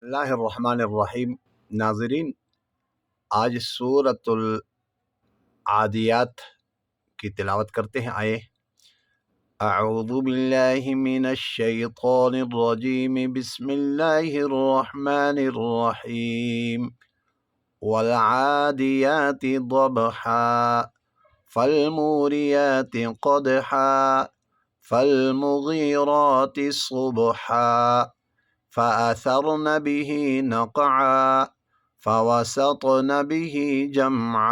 बिस्मिल्लाहिर्रहमानिर्रहीम। नाज़रीन, आज सूरतुल आदियात की तिलावत करते हैं। आए अऊज़ु बिल्लाहि मिनश शैतानिर रजीम, बिस्मिल्लाहिर्रहमानिर्रहीम। वल आदियाति ज़बहा फल्मुरियाति क़दहा फल्मुग़ीराति सुबहा फ़अथरन बिही नक़आ फ़वसतन बिही जमआ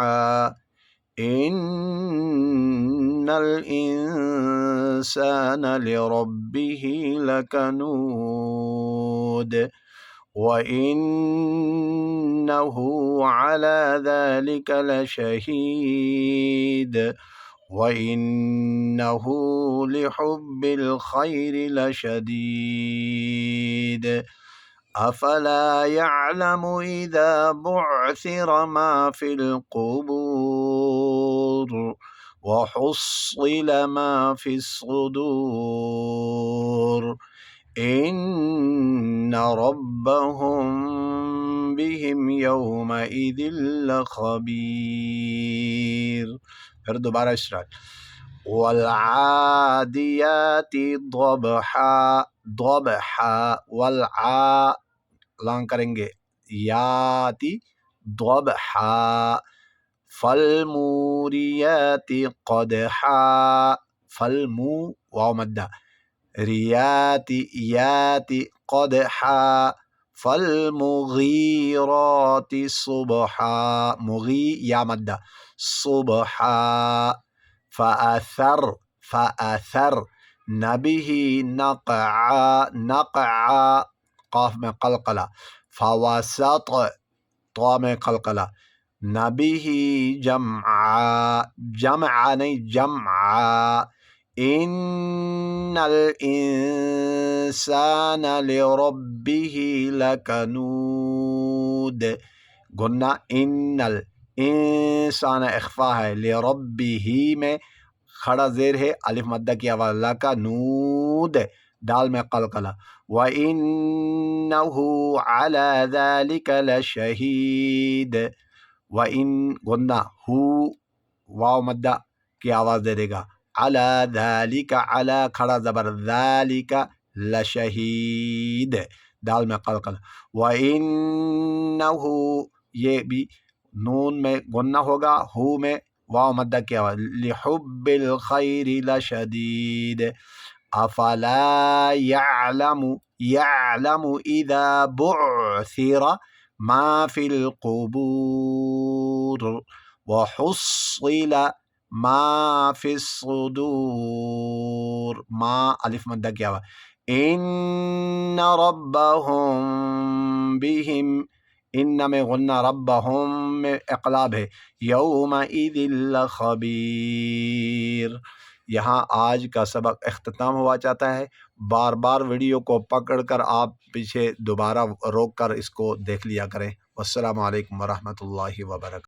इन्नल इंसान लिरब्बिही लकनूद व इन्नहु अला ज़ालिका लशहीद व इन्नहु लिहुब्बिल खैरि लशदीद अफला यअलमु इज़ा बुअसिर मा फिल क़ुबूर व हुस्सिल मा फिस सुदूर इन्न रब्बहुम बिहिम यौमइज़िन लख़बीर। फिर दोबारा स्टार्ट। वल आदियाति ज़बहा, ज़बहा, वल आ लॉन्ग करेंगे, याति ज़बहा, फल्मुरियाति क़दहा, फल्मु वाव मद्दा, रियाति याति क़दहा, फल्मुग़ीराति सुबहा, मुग़ी या मद्दा, सुबहा, फ़अथर, फ़अथर नबिही नक़आ, नक़आ क़ाफ में क़लक़ला, फ़वसत तो में क़लक़ला, नबिही जमआ, जमआ नहीं जमआ, इन्नल इंसान लिरब्बिही लकनूद। गुन्ना इन्नल इंसान इख्फा है, लिरब्बिही में खड़ा ज़ेर है, अलिफ मद्दा की आवाज़, लकनूद दाल में क़लक़ला, व इन्नहु अला ज़ालिका लशहीद, व इन गुन्ना हु वाव मद्दा की आवाज़ दे देगा, अला ज़ालिका, अला खड़ा ज़बर, ज़ालिका लशहीद दाल में क़लक़ला, व इन्नहु ये भी नून में गुन्ना होगा, हु में वाव मद्दा की आवाज़, लिहुब्बिल खैरि लशदीद अफला यअलमु, यअलमु इज़ा बुअसिर मा फिल क़ुबूर व हुस्सिल मा फिस सुदूर, मा अलिफ मद्दा की आवाज़, इन्न रब्बहुम बिहिम, इन्न में गुन्ना, रब्बहुम में इक़लाब है, यौमइज़िन लख़बीर। यहाँ आज का सबक इख्तिताम हुआ चाहता है। बार बार वीडियो को पकड़कर आप पीछे दोबारा रोक कर इसको देख लिया करें। वस्सलामु अलैकुम वरहमतुल्लाहि वबरकातुहू।